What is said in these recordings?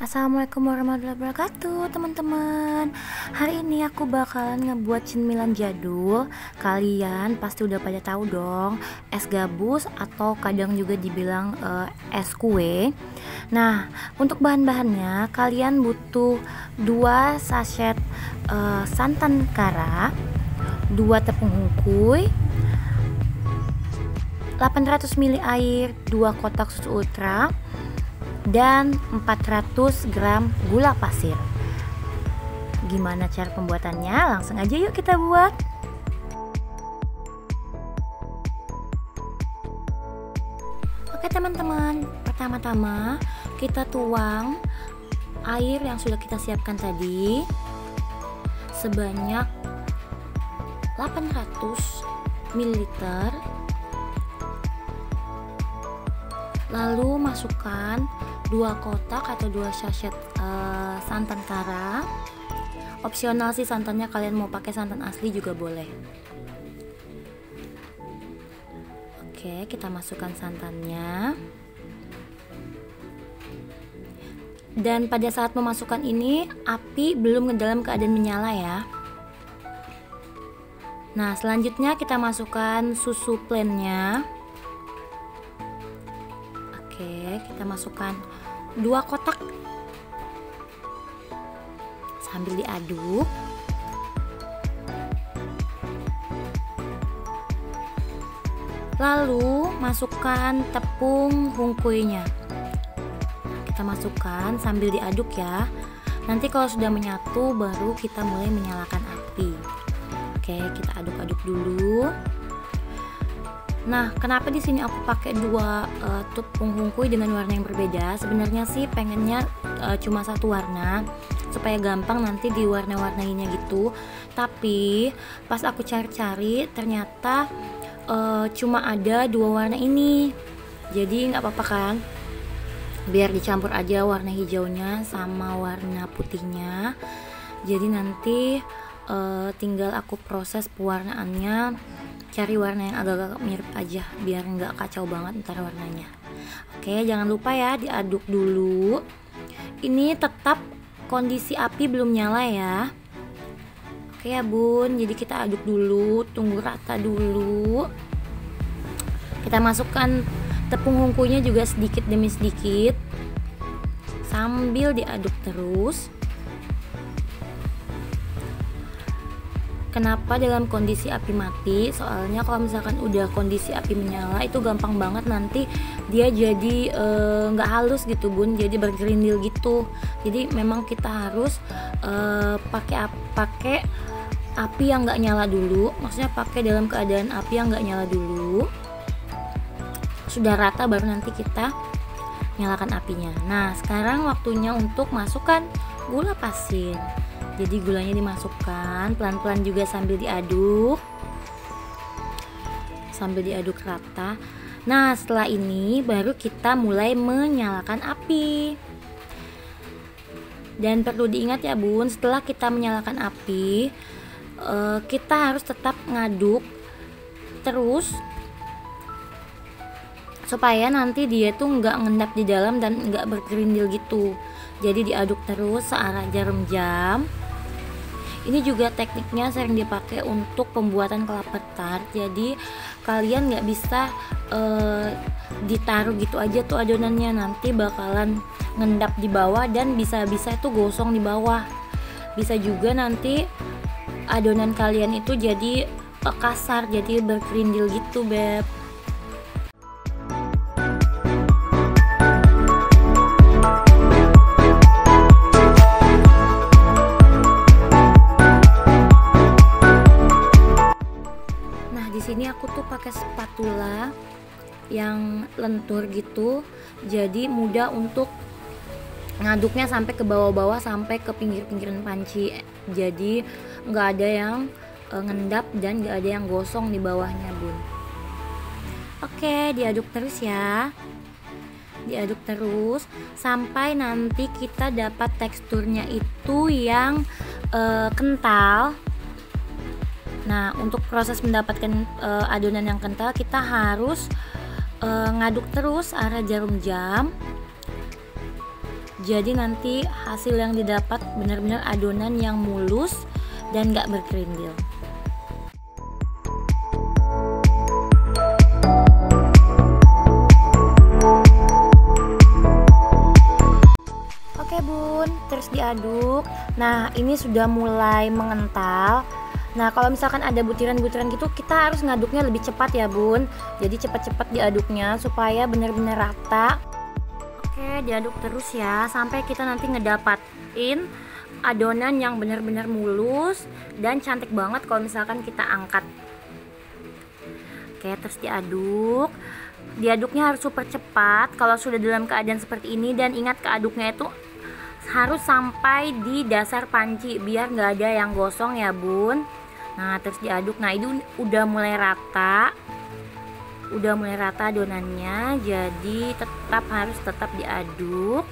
Assalamualaikum warahmatullahi wabarakatuh teman-teman. Hari ini aku bakalan ngebuat cemilan jadul. Kalian pasti udah pada tahu dong, es gabus atau kadang juga dibilang es kue. Nah, untuk bahan-bahannya kalian butuh 2 sachet santan kara, 2 tepung hungkui, 800 ml air, 2 kotak susu ultra, dan 400 gram gula pasir. Gimana cara pembuatannya? Langsung aja yuk kita buat. Oke teman-teman, pertama-tama kita tuang air yang sudah kita siapkan tadi sebanyak 800 ml. Lalu masukkan 2 kotak atau 2 sachet santan kara. Opsional sih santannya, kalian mau pakai santan asli juga boleh. Oke, kita masukkan santannya. Dan pada saat memasukkan ini, api belum dalam keadaan menyala ya. Nah, selanjutnya kita masukkan susu plainnya. Oke, kita masukkan 2 kotak sambil diaduk. Lalu masukkan tepung hungkuinya. Kita masukkan sambil diaduk ya. Nanti kalau sudah menyatu baru kita mulai menyalakan api. Oke, kita aduk-aduk dulu. Nah, kenapa di sini aku pakai 2 tepung hungkui dengan warna yang berbeda? Sebenarnya sih pengennya cuma 1 warna supaya gampang nanti diwarna-warnainya gitu. Tapi pas aku cari-cari ternyata cuma ada 2 warna ini. Jadi nggak apa-apa kan? Biar dicampur aja warna hijaunya sama warna putihnya. Jadi nanti tinggal aku proses pewarnaannya, cari warna yang agak-agak mirip aja biar nggak kacau banget ntar warnanya. Oke, jangan lupa ya diaduk dulu. Ini tetap kondisi api belum nyala ya. Oke ya bun, jadi kita aduk dulu, tunggu rata dulu. Kita masukkan tepung hungkuinya juga sedikit demi sedikit sambil diaduk terus. Kenapa dalam kondisi api mati? Soalnya kalau misalkan udah kondisi api menyala itu gampang banget nanti dia jadi nggak halus gitu bun, jadi bergerindil gitu. Jadi memang kita harus pakai api yang nggak nyala dulu. Maksudnya pakai dalam keadaan api yang nggak nyala dulu. Sudah rata baru nanti kita nyalakan apinya. Nah, sekarang waktunya untuk masukkan gula pasir. Jadi gulanya dimasukkan pelan-pelan juga sambil diaduk rata. Nah, setelah ini baru kita mulai menyalakan api. Dan perlu diingat ya bun, setelah kita menyalakan api kita harus tetap ngaduk terus supaya nanti dia tuh nggak ngendap di dalam dan nggak berkerindil gitu. Jadi diaduk terus searah jarum jam. Ini juga tekniknya sering dipakai untuk pembuatan kelapa tart. Jadi kalian nggak bisa ditaruh gitu aja tuh adonannya, nanti bakalan ngendap di bawah dan bisa-bisa itu gosong di bawah. Bisa juga nanti adonan kalian itu jadi kasar, jadi berkerindil gitu beb. Sini aku tuh pakai spatula yang lentur gitu, jadi mudah untuk ngaduknya sampai ke bawah-bawah sampai ke pinggir-pinggiran panci. Jadi nggak ada yang ngendap dan nggak ada yang gosong di bawahnya bun. Oke, diaduk terus ya, diaduk terus sampai nanti kita dapat teksturnya itu yang kental. Nah, untuk proses mendapatkan adonan yang kental kita harus ngaduk terus arah jarum jam Jadi nanti hasil yang didapat benar-benar adonan yang mulus dan gak berkerindil. Oke bun, terus diaduk. Nah ini sudah mulai mengental. Nah kalau misalkan ada butiran-butiran gitu, kita harus ngaduknya lebih cepat ya bun. Jadi cepat-cepat diaduknya supaya benar-benar rata. Oke, diaduk terus ya sampai kita nanti ngedapatin adonan yang benar-benar mulus dan cantik banget kalau misalkan kita angkat. Oke, terus diaduk. Diaduknya harus super cepat kalau sudah dalam keadaan seperti ini, dan ingat keaduknya itu harus sampai di dasar panci biar nggak ada yang gosong ya bun. Nah terus diaduk. Nah itu udah mulai rata adonannya, jadi harus tetap diaduk.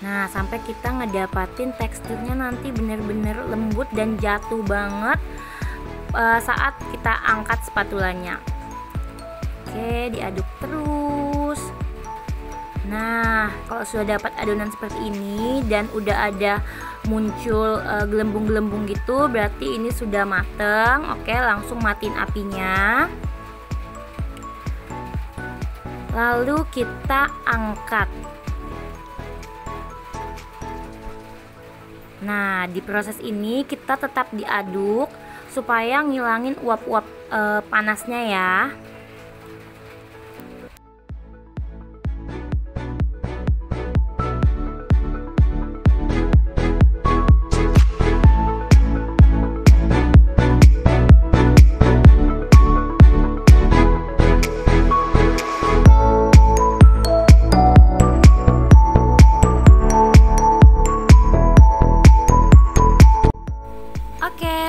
Nah sampai kita ngedapatin teksturnya nanti bener-bener lembut dan jatuh banget saat kita angkat spatulanya. Oke, diaduk terus. Nah kalau sudah dapat adonan seperti ini dan udah ada muncul gelembung-gelembung gitu, berarti ini sudah mateng. Oke, langsung matiin apinya, lalu kita angkat. Nah di proses ini kita tetap diaduk supaya ngilangin uap-uap panasnya ya.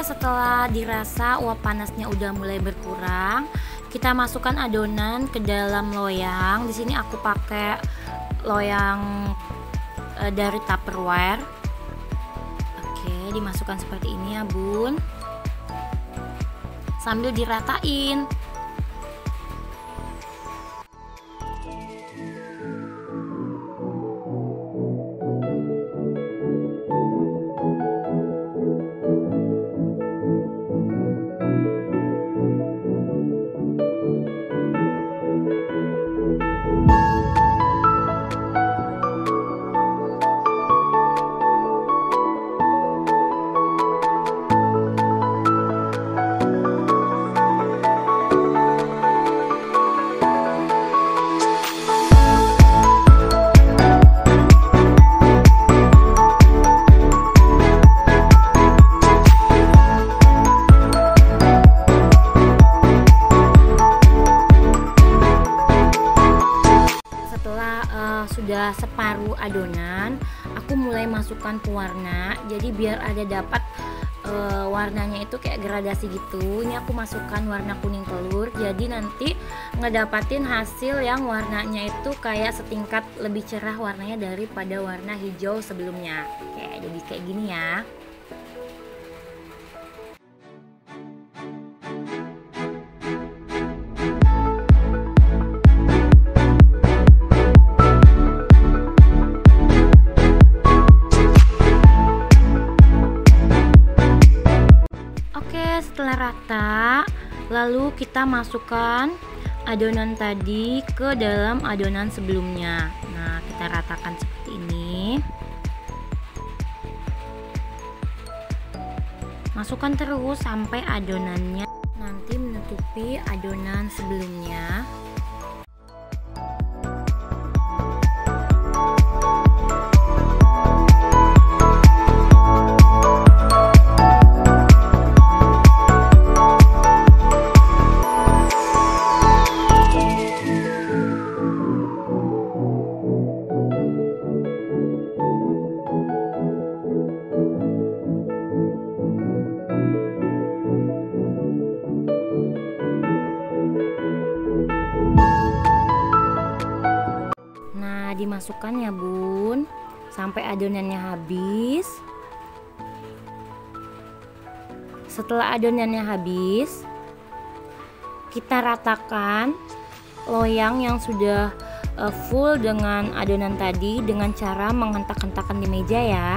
Setelah dirasa uap panasnya udah mulai berkurang, kita masukkan adonan ke dalam loyang. Di sini aku pakai loyang dari Tupperware. Oke, dimasukkan seperti ini ya bun, sambil diratain. Sudah separuh adonan, aku mulai masukkan pewarna. Jadi biar ada dapat warnanya itu kayak gradasi gitu. Ini aku masukkan warna kuning telur. Jadi nanti ngedapatin hasil yang warnanya itu kayak setingkat lebih cerah warnanya daripada warna hijau sebelumnya. Oke, jadi kayak gini ya. Setelah rata, lalu kita masukkan adonan tadi ke dalam adonan sebelumnya. Nah, kita ratakan seperti ini. Masukkan terus sampai adonannya nanti menutupi adonan sebelumnya. Dimasukkan ya bun sampai adonannya habis. Setelah adonannya habis, kita ratakan loyang yang sudah full dengan adonan tadi dengan cara menghentak-hentakan di meja ya.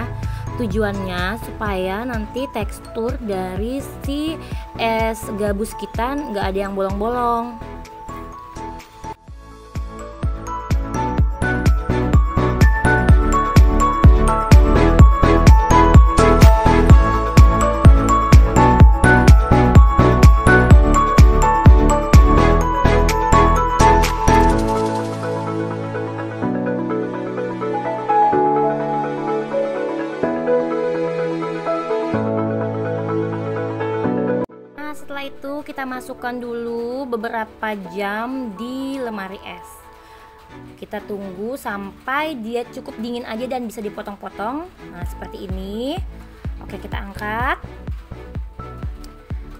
Tujuannya supaya nanti tekstur dari si es gabus kita nggak ada yang bolong-bolong. Setelah itu kita masukkan dulu beberapa jam di lemari es. Kita tunggu sampai dia cukup dingin aja dan bisa dipotong-potong. Nah, seperti ini. Oke, kita angkat.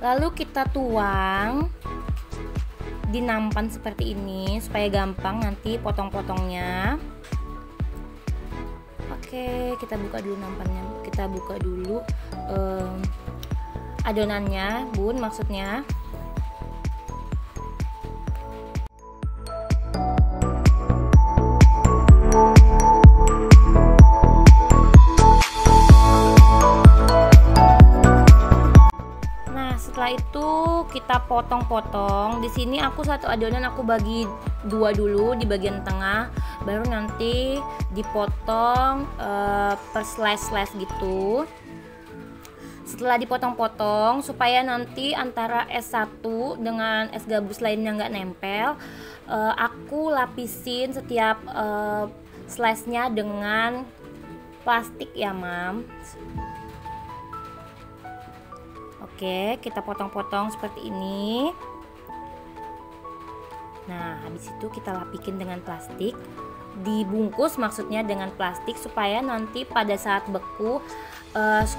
Lalu kita tuang di nampan seperti ini supaya gampang nanti potong-potongnya. Oke, kita buka dulu nampannya. Kita buka dulu adonannya, Bun, maksudnya. Nah, setelah itu kita potong-potong. Di sini aku satu adonan aku bagi dua dulu di bagian tengah, baru nanti dipotong per slice-slice gitu. Setelah dipotong-potong supaya nanti antara es satu dengan es gabus lainnya nggak nempel, aku lapisin setiap slice-nya dengan plastik ya, Mam. Oke, kita potong-potong seperti ini. Nah, habis itu kita lapikin dengan plastik, dibungkus maksudnya dengan plastik supaya nanti pada saat beku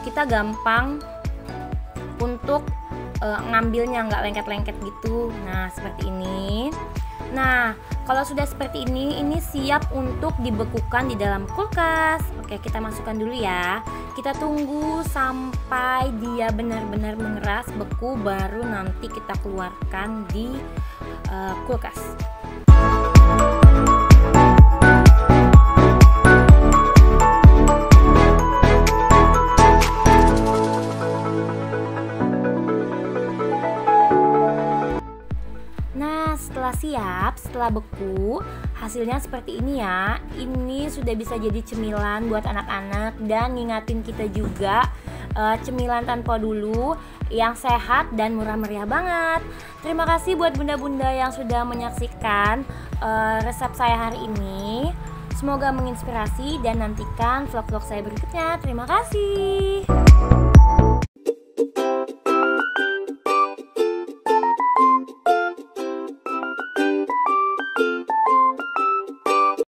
kita gampang untuk ngambilnya, nggak lengket-lengket gitu. Nah, seperti ini. Nah, kalau sudah seperti ini siap untuk dibekukan di dalam kulkas. Oke, kita masukkan dulu ya. Kita tunggu sampai dia benar-benar mengeras, beku, baru nanti kita keluarkan di kulkas. Setelah siap, setelah beku, hasilnya seperti ini ya. Ini sudah bisa jadi cemilan buat anak-anak dan ngingatin kita juga cemilan tanpa dulu yang sehat dan murah meriah banget. Terima kasih buat bunda-bunda yang sudah menyaksikan resep saya hari ini. Semoga menginspirasi dan nantikan vlog-vlog saya berikutnya. Terima kasih.